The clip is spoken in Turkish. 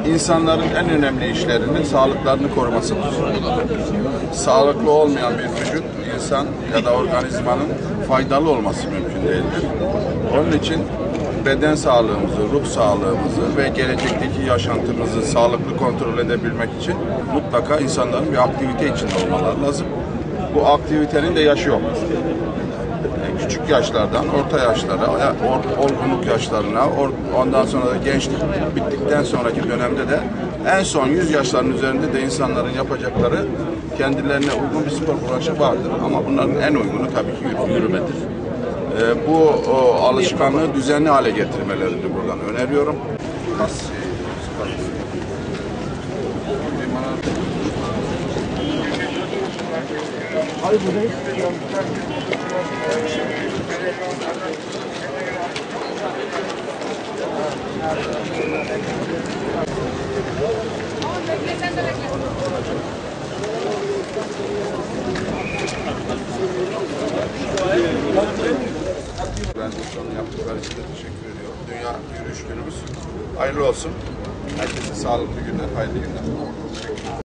İnsanların en önemli işlerinin sağlıklarını korumasıdır. Sağlıklı olmayan bir vücut, insan ya da organizmanın faydalı olması mümkün değildir. Onun için beden sağlığımızı, ruh sağlığımızı ve gelecekteki yaşantımızı sağlıklı kontrol edebilmek için mutlaka insanların bir aktivite içinde olmaları lazım. Bu aktivitenin de yaşı yok. Küçük yaşlardan orta yaşlara, olgunluk yaşlarına, ondan sonra da gençlik bittikten sonraki dönemde de en son 100 yaşların üzerinde de insanların yapacakları kendilerine uygun bir spor branşı vardır. Ama bunların en uygunu tabii ki yürümedir. Bu alışkanlığı düzenli hale getirmelerini buradan öneriyorum. Organizasyonun yaptıkları için de teşekkür ediyorum. Dünya Yürüyüş Günümüz hayırlı olsun. Herkese sağlıklı günler, hayırlı günler.